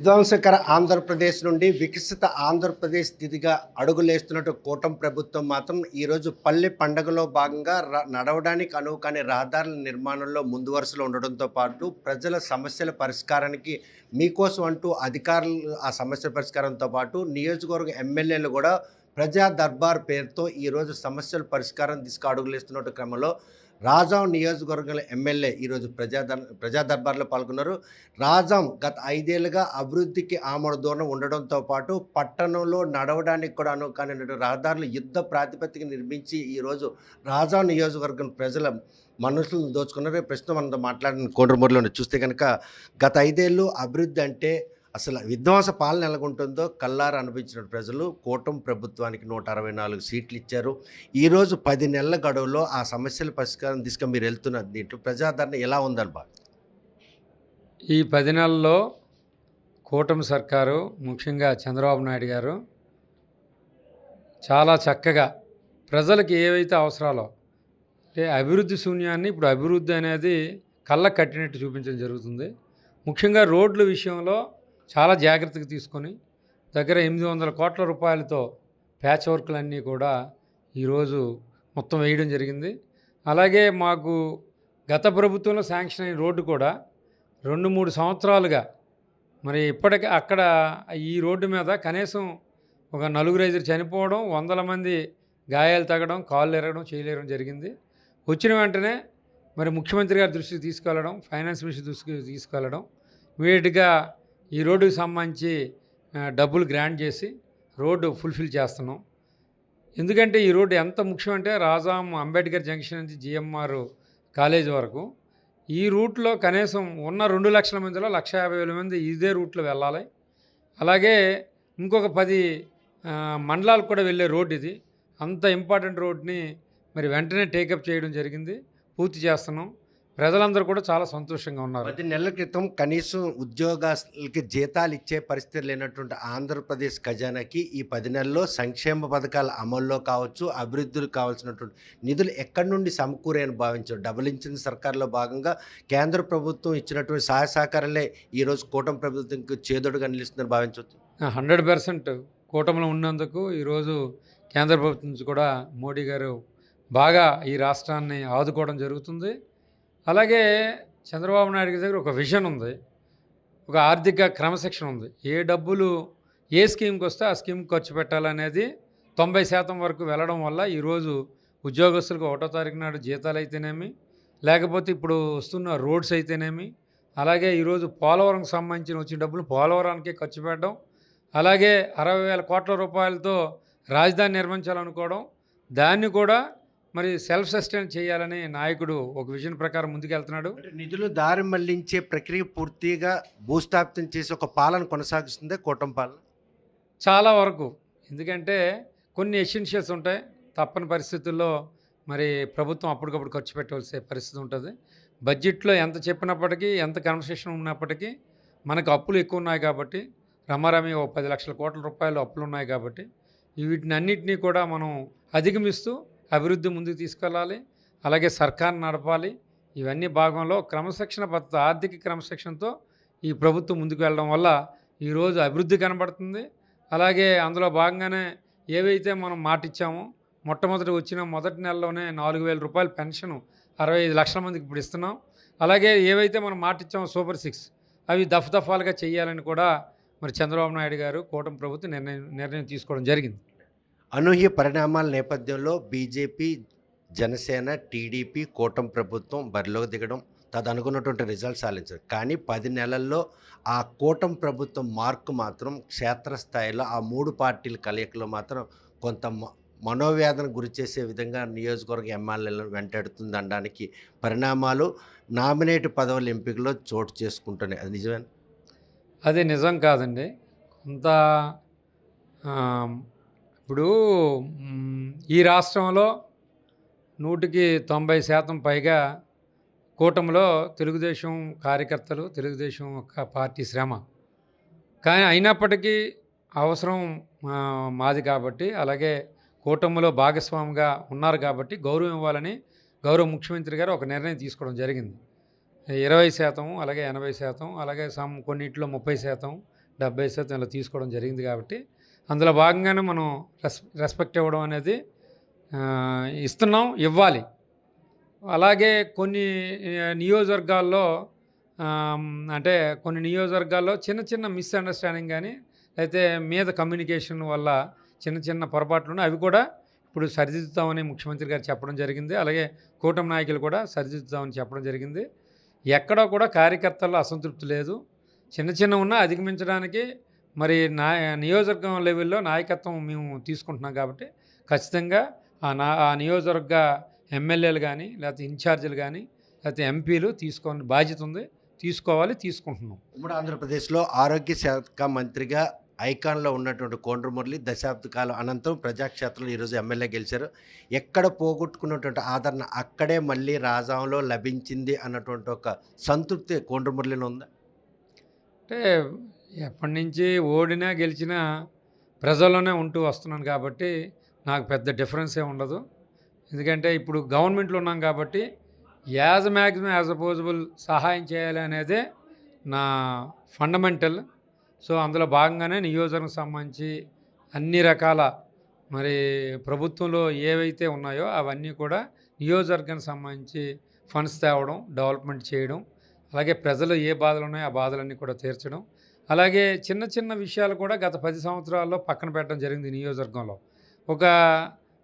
విధ్వంసకర ఆంధ్రప్రదేశ్ నుండి వికసిత ఆంధ్రప్రదేశ్ దిశగా అడుగులేస్తున్నట్టు కూటమి ప్రభుత్వం మాత్రం ఈరోజు పల్లె పండగలో భాగంగా నడవడానికి అనువు కాని రహదారుల నిర్మాణంలో ముందు వరుసలో ఉండడంతో పాటు ప్రజల సమస్యల పరిష్కారానికి మీకోసం అంటూ అధికారులు ఆ సమస్యల పరిష్కారంతో పాటు నియోజకవర్గ ఎమ్మెల్యేలు కూడా ప్రజా దర్బార్ పేరుతో ఈరోజు సమస్యల పరిష్కారం దిశగా అడుగులేస్తున్నట్టు క్రమంలో రాజాం నియోజకవర్గం ఎమ్మెల్యే ఈరోజు ప్రజా దర్బార్లో పాల్గొన్నారు. రాజాం గత 5 ఏళ్లుగా అభివృద్ధికి ఆమడ దూరం ఉండడంతో పాటు పట్టణంలో నడవడానికి కూడా అనుకాని రహదారులు యుద్ధ ప్రాతిపదిక నిర్మించి ఈరోజు రాజాం నియోజకవర్గం ప్రజల మనసులను దోచుకున్నారు. ప్రస్తుతం మనతో మాట్లాడిన కోండ్రమూరులో చూస్తే కనుక గత 5 ఏళ్ళు అభివృద్ధి అంటే అసలు విధ్వంస పాలన ఎలాగుంటుందో కల్లారా అనిపించిన ప్రజలు కూటమి ప్రభుత్వానికి 164 సీట్లు ఇచ్చారు. ఈరోజు 10 నెలల గడువులో ఆ సమస్యల పరిష్కారం దిశగా మీరు వెళ్తున్న దీంట్లో ప్రజాదరణ ఎలా ఉందని ఈ 10 నెలల్లో కూటమి సర్కారు ముఖ్యంగా చంద్రబాబు నాయుడు గారు చాలా చక్కగా ప్రజలకు ఏవైతే అవసరాలో అంటే అభివృద్ధి శూన్యాన్ని ఇప్పుడు అభివృద్ధి అనేది కళ్ళ కట్టినట్టు చూపించడం జరుగుతుంది. ముఖ్యంగా రోడ్ల విషయంలో చాలా జాగ్రత్తగా తీసుకొని దగ్గర 800 కోట్ల రూపాయలతో ప్యాచ్ వర్క్లన్నీ కూడా ఈరోజు మొత్తం వేయడం జరిగింది. అలాగే మాకు గత ప్రభుత్వంలో శాంక్షన్ అయిన రోడ్డు కూడా 2-3 సంవత్సరాలుగా మరి ఇప్పటికీ అక్కడ ఈ రోడ్డు మీద కనీసం ఒక 4-5 చనిపోవడం, 100 మంది గాయాలు తగ్గడం, కాళ్ళు ఎరగడం, చేయలేరడం జరిగింది. వచ్చిన వెంటనే మరి ముఖ్యమంత్రి గారి దృష్టికి తీసుకెళ్ళడం, ఫైనాన్స్ మినిస్టర్ దృష్టికి తీసుకెళ్ళడం, ఇమీడియట్గా ఈ రోడ్డుకి సంబంధించి డబ్బులు గ్రాంట్ చేసి రోడ్డు ఫుల్ఫిల్ చేస్తున్నాం. ఎందుకంటే ఈ రోడ్డు ఎంత ముఖ్యం అంటే రాజాం అంబేద్కర్ జంక్షన్ నుంచి జిఎంఆర్ కాలేజ్ వరకు ఈ రూట్లో కనీసం ఉన్న 2 లక్షల మందిలో 1,50,000 మంది ఇదే రూట్లో వెళ్ళాలి. అలాగే ఇంకొక 10 మండలాలకు కూడా వెళ్ళే రోడ్డు ఇది. అంత ఇంపార్టెంట్ రోడ్ని మరి వెంటనే టేకప్ చేయడం జరిగింది, పూర్తి చేస్తున్నాం. ప్రజలందరూ కూడా చాలా సంతోషంగా ఉన్నారు. 10 నెలల క్రితం కనీసం ఉద్యోగస్తులకి జీతాలు ఇచ్చే పరిస్థితి లేనటువంటి ఆంధ్రప్రదేశ్ ఖజానాకి ఈ 10 నెలల్లో సంక్షేమ పథకాల అమల్లో కావచ్చు, అభివృద్ధులు కావాల్సినటువంటి నిధులు ఎక్కడి నుండి సమకూరని భావించారు. డబుల్ ఇంజిన్ సర్కార్లో భాగంగా కేంద్ర ప్రభుత్వం ఇచ్చినటువంటి సహాయ సహకారాలే ఈరోజు కూటమి ప్రభుత్వంకి చేదోడుగా నిలుస్తుందని భావించవచ్చు. 100% కూటమిలో ఉన్నందుకు ఈరోజు కేంద్ర ప్రభుత్వం నుంచి కూడా మోడీ గారు బాగా ఈ రాష్ట్రాన్ని ఆదుకోవడం జరుగుతుంది. అలాగే చంద్రబాబు నాయుడు గారి దగ్గర ఒక విజన్ ఉంది, ఒక ఆర్థిక క్రమశిక్షణ ఉంది. ఏ డబ్బులు ఏ స్కీమ్కి వస్తే ఆ స్కీమ్కి ఖర్చు పెట్టాలనేది 90% వరకు వెళ్ళడం వల్ల ఈరోజు ఉద్యోగస్తులకు 1వ తారీఖు నాడు జీతాలు అయితేనేమి, లేకపోతే ఇప్పుడు వస్తున్న రోడ్స్ అయితేనేమి, అలాగే ఈరోజు పోలవరంకి సంబంధించిన వచ్చిన డబ్బులు పోలవరానికే ఖర్చు పెట్టడం, అలాగే 60,000 కోట్ల రూపాయలతో రాజధాని నిర్మించాలనుకోవడం, దాన్ని కూడా మరి సెల్ఫ్ సస్టైన్ చేయాలని నాయకుడు ఒక విజన్ ప్రకారం ముందుకెళ్తున్నాడు. నిధులు దారి మళ్లించే ప్రక్రియ పూర్తిగా భూస్థాపితం చేసి ఒక పాలన కొనసాగిస్తుంది కూటమి పాలన చాలా వరకు. ఎందుకంటే కొన్ని ఎసెన్షియల్స్ ఉంటాయి, తప్పని పరిస్థితుల్లో మరి ప్రభుత్వం అప్పటికప్పుడు ఖర్చు పెట్టవలసే పరిస్థితి ఉంటుంది. బడ్జెట్లో ఎంత చెప్పినప్పటికీ, ఎంత కన్వర్సేషన్ ఉన్నప్పటికీ మనకు అప్పులు ఎక్కువ ఉన్నాయి కాబట్టి, రమారమి ఓ 10 లక్షల కోట్ల రూపాయలు అప్పులు ఉన్నాయి కాబట్టి వీటిని అన్నింటినీ కూడా మనం అధిగమిస్తూ అభివృద్ధి ముందుకు తీసుకెళ్ళాలి. అలాగే సర్కార్ని నడపాలి. ఇవన్నీ భాగంలో క్రమశిక్షణ పద్ధతి, ఆర్థిక క్రమశిక్షణతో ఈ ప్రభుత్వం ముందుకు వెళ్ళడం వల్ల ఈరోజు అభివృద్ధి కనబడుతుంది. అలాగే అందులో భాగంగానే ఏవైతే మనం మాట ఇచ్చామో, మొట్టమొదటి వచ్చిన మొదటి నెలలోనే 4,000 రూపాయల పెన్షన్ 65 లక్షల మందికి ఇప్పుడు ఇస్తున్నాం. అలాగే ఏవైతే మనం మాట ఇచ్చామో సూపర్ 6 అవి దఫాలుగా చేయాలని కూడా మరి చంద్రబాబు నాయుడు గారు కూటమి ప్రభుత్వం నిర్ణయం తీసుకోవడం జరిగింది. అనూహ్య పరిణామాల నేపథ్యంలో బీజేపీ, జనసేన, టీడీపీ కూటమి ప్రభుత్వం బరిలోకి దిగడం, తదనుకున్నటువంటి రిజల్ట్స్ సాధించారు. కానీ 10 నెలల్లో ఆ కూటమి ప్రభుత్వం మార్కు మాత్రం క్షేత్రస్థాయిలో ఆ 3 పార్టీల కలయికలో మాత్రం కొంత మనోవేదన గురి చేసే విధంగా నియోజకవర్గ ఎమ్మెల్యేలను వెంటాడుతుంది అనడానికి పరిణామాలు నామినేట్ పదవుల ఎంపికలో చోటు చేసుకుంటున్నాయి. అది నిజమేనా? అది నిజం కాదండి. కొంత ఇప్పుడు ఈ రాష్ట్రంలో 190% పైగా కూటమిలో తెలుగుదేశం కార్యకర్తలు, తెలుగుదేశం ఒక పార్టీ శ్రమ. కానీ అయినప్పటికీ అవసరం మాది కాబట్టి, అలాగే కూటమిలో భాగస్వామిగా ఉన్నారు కాబట్టి గౌరవం ఇవ్వాలని గౌరవ ముఖ్యమంత్రి గారు ఒక నిర్ణయం తీసుకోవడం జరిగింది. 20%, అలాగే 80%, అలాగే కొన్నింటిలో 30%, 70% ఇలా తీసుకోవడం జరిగింది కాబట్టి అందులో భాగంగానే మనం రెస్పెక్ట్ ఇవ్వడం అనేది ఇస్తున్నాం, ఇవ్వాలి. అలాగే కొన్ని నియోజకవర్గాల్లో అంటే కొన్ని నియోజకవర్గాల్లో చిన్న చిన్న మిస్అండర్స్టాండింగ్ కానీ అయితే మీద కమ్యూనికేషన్ వల్ల చిన్న చిన్న పొరపాట్లు ఉన్నాయి. అవి కూడా ఇప్పుడు సరిదిద్దుతామని ముఖ్యమంత్రి గారు చెప్పడం జరిగింది. అలాగే కూటమి నాయకులు కూడా సరిదిద్దుతామని చెప్పడం జరిగింది. ఎక్కడా కూడా కార్యకర్తల్లో అసంతృప్తి లేదు. చిన్న చిన్న ఉన్నా అధిగమించడానికి మరి నియోజకవర్గం లెవెల్లో నాయకత్వం మేము తీసుకుంటున్నాం కాబట్టి ఖచ్చితంగా ఆ నియోజకవర్గ ఎమ్మెల్యేలు కానీ లేకపోతే ఇన్ఛార్జీలు కానీ లేకపోతే ఎంపీలు తీసుకొని బాధ్యత ఉంది, తీసుకోవాలి, తీసుకుంటున్నాం. ఉమ్మడి ఆంధ్రప్రదేశ్లో ఆరోగ్య శాఖ మంత్రిగా ఐకాన్లో ఉన్నటువంటి కోండ్ర మురళి దశాబ్ద కాలం అనంతరం ప్రజాక్షేత్రంలో ఈరోజు ఎమ్మెల్యే గెలిచారు. ఎక్కడ పోగొట్టుకున్నటువంటి ఆదరణ అక్కడే మళ్ళీ రాజాంలో లభించింది అన్నటువంటి ఒక సంతృప్తి కోండ్ర మురళిలో ఉందా? అంటే ఎప్పటి నుంచి ఓడినా గెలిచినా ప్రజల్లోనే ఉంటూ వస్తున్నాను కాబట్టి నాకు పెద్ద డిఫరెన్స్ ఏమి ఉండదు. ఎందుకంటే ఇప్పుడు గవర్నమెంట్లో ఉన్నాం కాబట్టి మ్యాక్సిమం యాజ్ అపోజబుల్ సహాయం చేయాలి అనేదే నా ఫండమెంటల్. సో అందులో భాగంగానే నియోజకవర్గం సంబంధించి అన్ని రకాల మరి ప్రభుత్వంలో ఏవైతే ఉన్నాయో అవన్నీ కూడా నియోజకవర్గానికి సంబంధించి ఫండ్స్ తేవడం, డెవలప్మెంట్ చేయడం, అలాగే ప్రజలు ఏ బాధలు ఉన్నాయో ఆ బాధలన్నీ కూడా తీర్చడం, అలాగే చిన్న చిన్న విషయాలు కూడా గత 10 సంవత్సరాల్లో పక్కన పెట్టడం జరిగింది. నియోజకవర్గంలో ఒక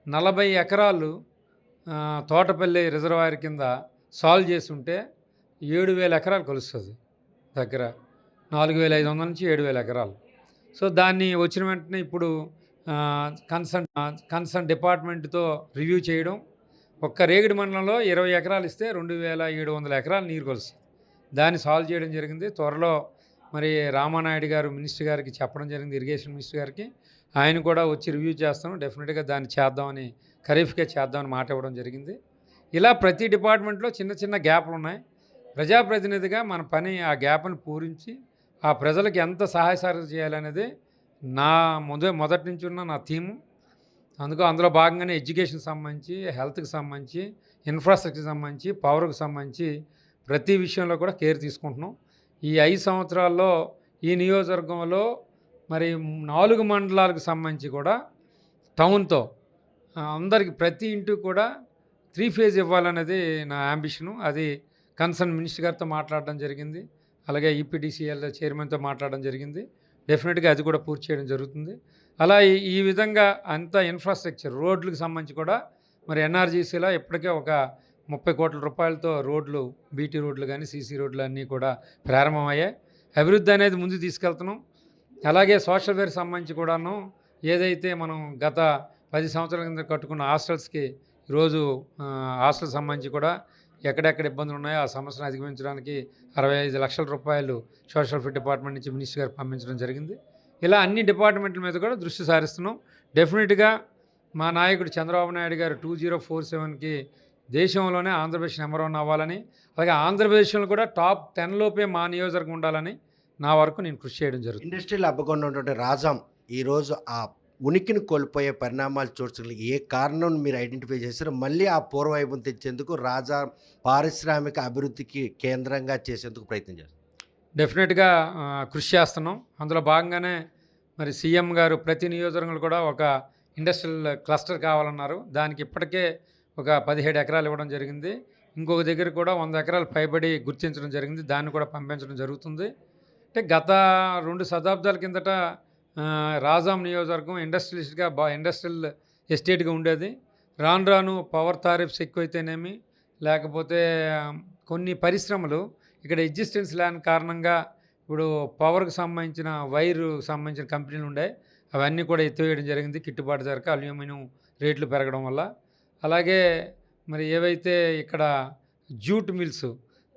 40 ఎకరాలు తోటపల్లి రిజర్వాయర్ కింద సాల్వ్ చేసి ఉంటే 7,000 ఎకరాలు కలుస్తుంది, దగ్గర 4,500 నుంచి 7,000 ఎకరాలు. సో దాన్ని వచ్చిన వెంటనే ఇప్పుడు కన్సర్న్ డిపార్ట్మెంట్తో రివ్యూ చేయడం, ఒక్క రేగిడి మండలంలో 20 ఎకరాలు ఇస్తే 2,700 ఎకరాలు నీరు కలుస్తుంది. దాన్ని సాల్వ్ చేయడం జరిగింది. త్వరలో మరి రామానాయుడు గారు మినిస్టర్ గారికి చెప్పడం జరిగింది, ఇరిగేషన్ మినిస్టర్ గారికి. ఆయన కూడా వచ్చి రివ్యూ చేస్తాం, డెఫినెట్గా దాన్ని చేద్దామని, ఖరీఫ్కే చేద్దామని మాట ఇవ్వడం జరిగింది. ఇలా ప్రతి డిపార్ట్మెంట్లో చిన్న చిన్న గ్యాప్లు ఉన్నాయి. ప్రజాప్రతినిధిగా మన పని ఆ గ్యాప్ని పూరించి ఆ ప్రజలకు ఎంత సహాయ సహకారం చేయాలనేది నా మొదటి నుంచి ఉన్న నా థీము. అందులో భాగంగానే ఎడ్యుకేషన్కి సంబంధించి, హెల్త్కి సంబంధించి, ఇన్ఫ్రాస్ట్రక్చర్కి సంబంధించి, పవర్కి సంబంధించి ప్రతి విషయంలో కూడా కేర్ తీసుకుంటున్నాం. ఈ 5 సంవత్సరాల్లో ఈ నియోజకవర్గంలో మరి 4 మండలాలకు సంబంధించి కూడా టౌన్తో అందరికి ప్రతి ఇంటికి కూడా 3 ఫేజ్ ఇవ్వాలనేది నా యాంబిషను. అది కన్సర్న్ మినిస్టర్ గారితో మాట్లాడడం జరిగింది, అలాగే ఈపీడీసీఎల్ చైర్మన్తో మాట్లాడడం జరిగింది. డెఫినెట్గా అది కూడా పూర్తి చేయడం జరుగుతుంది. అలా ఈ విధంగా అంత ఇన్ఫ్రాస్ట్రక్చర్ రోడ్లకు సంబంధించి కూడా మరి ఎన్ఆర్జీసీలో ఇప్పటికే ఒక 30 కోట్ల రూపాయలతో రోడ్లు, బీటీ రోడ్లు కానీ సీసీ రోడ్లు అన్నీ కూడా ప్రారంభమయ్యాయి. అభివృద్ధి అనేది ముందు తీసుకెళ్తున్నాం. అలాగే సోషల్ వేర్ సంబంధించి కూడాను ఏదైతే మనం గత 10 సంవత్సరాల కింద కట్టుకున్న హాస్టల్స్కి ఈరోజు హాస్టల్ సంబంధించి కూడా ఎక్కడెక్కడ ఇబ్బందులు ఉన్నాయో ఆ సమస్యను అధిగమించడానికి 65 లక్షల రూపాయలు సోషల్ వెల్ఫేర్ డిపార్ట్మెంట్ నుంచి మినిస్టర్ గారు పంపించడం జరిగింది. ఇలా అన్ని డిపార్ట్మెంట్ల మీద కూడా దృష్టి సారిస్తున్నాం. డెఫినెట్గా మా నాయకుడు చంద్రబాబు నాయుడు గారు 2047కి దేశంలోనే ఆంధ్రప్రదేశ్ నెంబర్ 1 అవ్వాలని, అలాగే ఆంధ్రప్రదేశ్లో కూడా టాప్ 10 లోపే మా నియోజకవర్గం ఉండాలని నా వరకు నేను కృషి చేయడం జరుగుతుంది. ఇండస్ట్రియల్ హబ్గా ఉన్నటువంటి రాజాం ఈరోజు ఆ ఉనికిని కోల్పోయే పరిణామాలు చూడగలిగి ఏ కారణం మీరు ఐడెంటిఫై చేశారో మళ్ళీ ఆ పూర్వవైభవం తెచ్చేందుకు రాజా పారిశ్రామిక అభివృద్ధికి కేంద్రంగా చేసేందుకు ప్రయత్నం చేస్తారు? డెఫినెట్గా కృషి చేస్తున్నాం. అందులో భాగంగానే మరి సీఎం గారు ప్రతి నియోజకవర్గంలో కూడా ఒక ఇండస్ట్రియల్ క్లస్టర్ కావాలన్నారు. దానికి ఇప్పటికే ఒక 17 ఎకరాలు ఇవ్వడం జరిగింది. ఇంకొక దగ్గర కూడా 100 ఎకరాలు పైబడి గుర్తించడం జరిగింది. దాన్ని కూడా పంపించడం జరుగుతుంది. అంటే గత 2 శతాబ్దాల కిందట రాజాం నియోజకవర్గం ఇండస్ట్రియల్ ఎస్టేట్గా ఉండేది. రాను రాను పవర్ టారిఫ్స్ ఎక్కువైతేనేమి, లేకపోతే కొన్ని పరిశ్రమలు ఇక్కడ ఎగ్జిస్టెన్స్ ల్యాండ్ కారణంగా ఇప్పుడు పవర్కి సంబంధించిన సంబంధించిన కంపెనీలు ఉండే అవన్నీ కూడా ఎత్తివేయడం జరిగింది. గిట్టుబాటు ధరక అల్యూమినియం రేట్లు పెరగడం వల్ల. అలాగే మరి ఏవైతే ఇక్కడ జూట్ మిల్స్,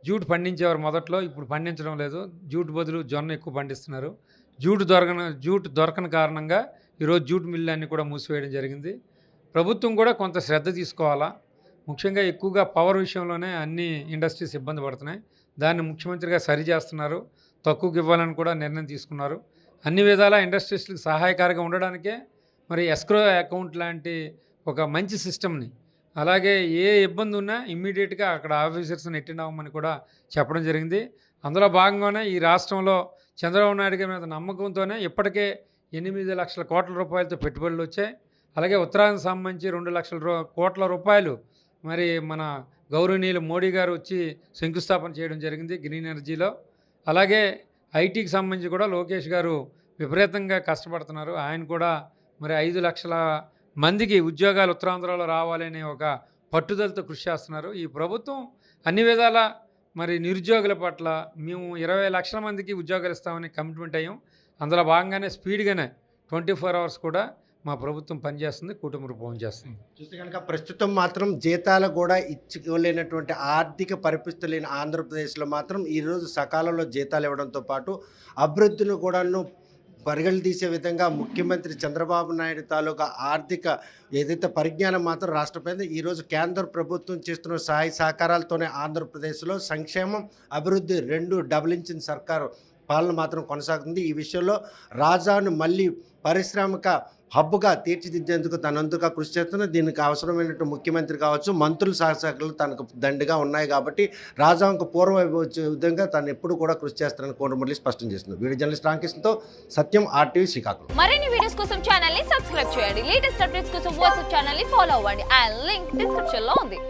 జూట్ పండించేవారు మొదట్లో, ఇప్పుడు పండించడం లేదు. జూట్ బదులు జొన్న ఎక్కువ పండిస్తున్నారు. జూట్ దొరకని కారణంగా ఈరోజు జూట్ మిల్లు అన్నీ కూడా మూసివేయడం జరిగింది. ప్రభుత్వం కూడా కొంత శ్రద్ధ తీసుకోవాలా. ముఖ్యంగా ఎక్కువగా పవర్ విషయంలోనే అన్ని ఇండస్ట్రీస్ ఇబ్బంది పడుతున్నాయి. దాన్ని ముఖ్యమంత్రిగా సరి చేస్తున్నారు. తక్కువకి ఇవ్వాలని కూడా నిర్ణయం తీసుకున్నారు. అన్ని విధాలా ఇండస్ట్రీస్కి సహాయకారిగా ఉండడానికే మరి ఎస్క్రో అకౌంట్ లాంటి ఒక మంచి సిస్టమ్ని, అలాగే ఏ ఇబ్బంది ఉన్నా ఇమ్మీడియట్గా అక్కడ ఆఫీసర్స్ని అటెండ్ అవ్వమని కూడా చెప్పడం జరిగింది. అందులో భాగంగానే ఈ రాష్ట్రంలో చంద్రబాబు నాయుడు గారి మీద నమ్మకంతోనే ఇప్పటికే 8 లక్షల కోట్ల రూపాయలతో పెట్టుబడులు వచ్చాయి. అలాగే ఉత్తరాంధ్రకు సంబంధించి 2 లక్షల కోట్ల రూపాయలు మరి మన గౌరవనీయులు మోడీ గారు వచ్చి శంకుస్థాపన చేయడం జరిగింది గ్రీన్ ఎనర్జీలో. అలాగే ఐటీకి సంబంధించి కూడా లోకేష్ గారు విపరీతంగా కష్టపడుతున్నారు. ఆయన కూడా మరి 5 లక్షల మందికి ఉద్యోగాలు ఉత్తరాంధ్రలో రావాలనే ఒక పట్టుదలతో కృషి చేస్తున్నారు. ఈ ప్రభుత్వం అన్ని విధాల మరి నిరుద్యోగుల పట్ల మేము 20 లక్షల మందికి ఉద్యోగాలు ఇస్తామని కమిట్మెంట్ అయ్యాం. అందులో భాగంగానే స్పీడ్గానే 24 అవర్స్ కూడా మా ప్రభుత్వం పనిచేస్తుంది, కూటమి రూపం చేస్తుంది. చూస్తే కనుక ప్రస్తుతం మాత్రం జీతాలు కూడా ఇచ్చుకోలేనటువంటి ఆర్థిక పరిస్థితులు లేని ఆంధ్రప్రదేశ్లో మాత్రం ఈరోజు సకాలంలో జీతాలు ఇవ్వడంతో పాటు అభివృద్ధిని కూడాను పరుగులు తీసే విధంగా ముఖ్యమంత్రి చంద్రబాబు నాయుడు తాలూకా ఆర్థిక ఏదైతే పరిజ్ఞానం మాత్రం రాష్ట్రపతి ఈరోజు కేంద్ర ప్రభుత్వం చేస్తున్న సహాయ సహకారాలతోనే ఆంధ్రప్రదేశ్లో సంక్షేమం అభివృద్ధి రెండు డబుల్ ఇంజిన్ సర్కారు పాలన మాత్రం కొనసాగుతుంది. ఈ విషయంలో రాజాను మళ్ళీ పారిశ్రామిక హబ్గా తీర్చిదిద్దేందుకు తనందుగా కృషి చేస్తున్న దీనికి అవసరమైనటువంటి ముఖ్యమంత్రి కావచ్చు, మంత్రులు శాసకులు తనకు దండిగా ఉన్నాయి కాబట్టి రాజాంకు పూర్వ వచ్చే విధంగా తను ఎప్పుడు కూడా కృషి చేస్తారని కోటమురళి స్పష్టం చేస్తుంది. వీడియో జర్నలిస్ట్ రామకృష్ణతో సత్యం, RTV శ్రీకాకుళం. మరిన్ని వీడియోస్ కోసం ఛానల్ ని సబ్స్క్రైబ్ చేయండి. లేటెస్ట్ అప్డేట్స్ కోసం వాట్సాప్ ఛానల్ ని ఫాలో అవ్వండి. ఆ లింక్ డిస్క్రిప్షన్ లో ఉంది.